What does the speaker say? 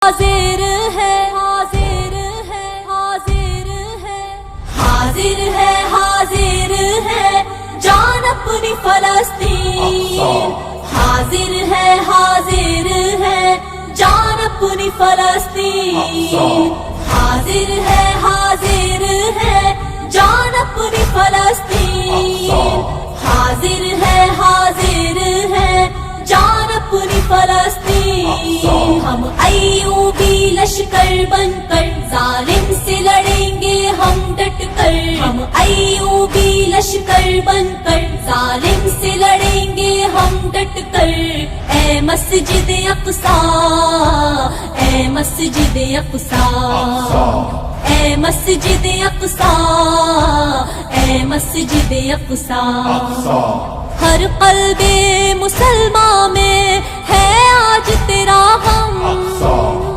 حاضر ہے حاضر ہے حاضر ہے حاضر ہے حاضر ہے جان اپنی فلسطین حاضر ہے جان اپنی فلسطین حاضر ہے جان اپنی فلسطین حاضر ہے جان اپنی فلسطین ہم ایوبی لشکر بن کر ظالم سے لڑیں گے ہم ڈٹ کر ہم ایوبی لشکر بن کر ظالم سے لڑیں گے ہم ڈٹ کر اے مسجد اقصی اے مسجد اقصی اے مسجد اقصی اے مسجد اقصی ہر قلب مسلمان میں ہے آج تیرا غم